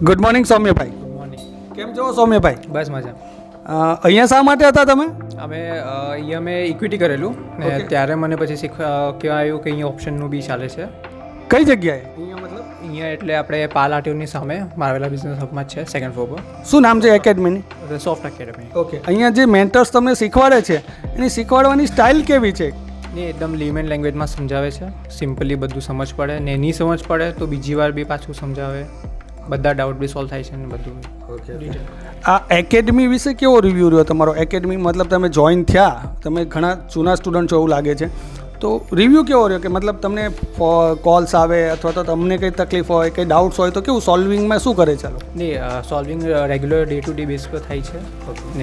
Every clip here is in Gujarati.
Good morning સૌમ્યભાઈ. મોર્નિંગ. કેમ છો સૌમ્યભાઈ? બસ મજા. અહીંયા શા માટે હતા તમે? અમે અહીંયા મેં ઇક્વિટી કરેલું ને ત્યારે મને પછી કહેવા આવ્યું કે અહીંયા ઓપ્શનનું બી ચાલે છે. કઈ જગ્યાએ? અહીંયા મતલબ અહીંયા એટલે આપણે પાલ આરટીઓની સામે માર્વેલા બિઝનેસ હબમાં જ છે, સેકન્ડ ફ્લોર પર. શું નામ છે એકેડમીની? Soft academy. ઓકે. અહીંયા જે મેન્ટર્સ તમને શીખવાડે છે એની શીખવાડવાની સ્ટાઇલ કેવી છે? ને એકદમ લીમેન લેંગ્વેજમાં સમજાવે છે, સિમ્પલી બધું સમજ પડે ને નહીં સમજ પડે તો બીજી વાર બી પાછું સમજાવે, બધા ડાઉટ બી સોલ્વ થાય છે ને બધું. ઓકે. આ એકેડમી વિશે કેવો રિવ્યૂ રહ્યો તમારો? એકેડમી મતલબ તમે જોઈન થયા, તમે ઘણા જૂના સ્ટુડન્ટ છો એવું લાગે છે, તો રિવ્યૂ કેવો રહ્યો કે મતલબ તમને કોલ્સ આવે અથવા તો તમને કંઈ તકલીફ હોય, કંઈ ડાઉટ્સ હોય તો કેવું સોલ્વિંગમાં શું કરે? ચાલો નહીં, solving regular day to day base પર થાય છે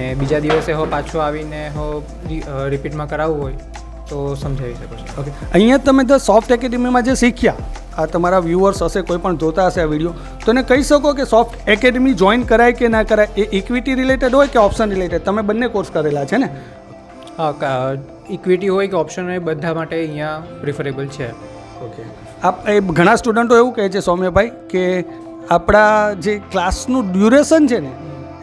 ને બીજા દિવસે હો પાછું આવીને હો રિપીટમાં કરાવવું હોય તો સમજાવી શકો છો. ઓકે. અહીંયા તમે ધ સોફ્ટ એકેડમીમાં જે શીખ્યા, આ તમારા વ્યુઅર્સ હશે, કોઈ પણ જોતા હશે આ વિડીયો, તો એને કહી શકો કે સોફ્ટ એકેડમી જોઈન કરાય કે ના કરાય? એ ઇક્વિટી રિલેટેડ હોય કે ઓપ્શન રિલેટેડ? તમે બંને કોર્સ કરેલા છે ને? હા, ઇક્વિટી હોય કે ઓપ્શન હોય બધા માટે અહીંયા પ્રિફરેબલ છે. ઓકે. એ ઘણા સ્ટુડન્ટો એવું કહે છે સૌમ્યભાઈ કે આપણા જે ક્લાસનું ડ્યુરેશન છે ને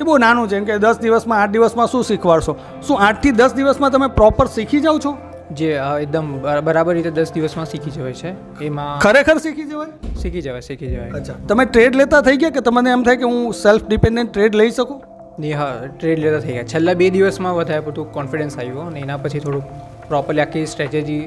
એ બહુ નાનું છે, એમ કે 10 દિવસમાં 8 દિવસમાં શું શીખવાડશો? શું 8 થી 10 દિવસમાં તમે પ્રોપર શીખી જાઓ છો? જે એકદમ બરાબર રીતે 10 દિવસમાં શીખી જવાય છે. એમાં ખરેખર શીખી જવાય? શીખી જવાય. અચ્છા. તમે ટ્રેડ લેતા થઈ ગયા કે તમને એમ થાય કે હું સેલ્ફ ડિપેન્ડન્ટ ટ્રેડ લઈ શકું? ને હા, ટ્રેડ લેતા થઈ ગયા. છેલ્લા 2 દિવસમાં વધારે પડતું કોન્ફિડન્સ આવ્યો અને એના પછી થોડુંક પ્રોપરલી આખી સ્ટ્રેટેજી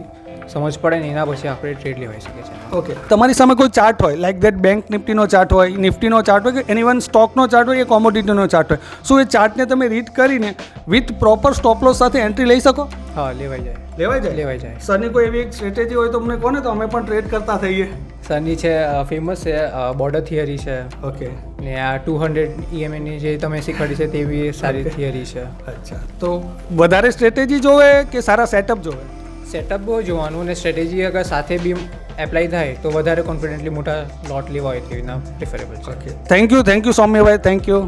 સમજ પડે ને એના પછી આપણે ટ્રેડ લેવાઈ શકે છે. ઓકે. તમારી સામે કોઈ ચાર્ટ હોય, લાઈક દેટ બેંક નિફ્ટીનો ચાર્ટ હોય, નિફ્ટીનો ચાર્ટ હોય કે એની વન સ્ટોકનો ચાર્ટ હોય, એ કોમોડિટીનો ચાર્ટ હોય, શું એ ચાર્ટને તમે રીડ કરીને વિથ પ્રોપર સ્ટોપ લોસ સાથે એન્ટ્રી લઈ શકો? હા, લેવાઈ જાય. સરની કોઈ એવી એક સ્ટ્રેટેજી હોય તો અમને કહો ને, તો અમે પણ ટ્રેડ કરતા થઈએ. સરની છે, ફેમસ છે, બોર્ડર થિયરી છે. ઓકે. ને આ 200 EMAની જે તમે શીખવાડી છે તે બી સારી થિયરી છે. અચ્છા. તો વધારે સ્ટ્રેટેજી જોવે કે સારા સેટઅપ જોવે? સેટઅપ બહુ જોવાનું અને સ્ટ્રેટેજી અગર સાથે બી એપ્લાય થાય તો વધારે કોન્ફિડન્ટલી મોટા લોટ લેવા હોય તો એના પ્રિફરેબલ છે. ઓકે. થેન્ક યુ સૌમ્યભાઈ. Thank you.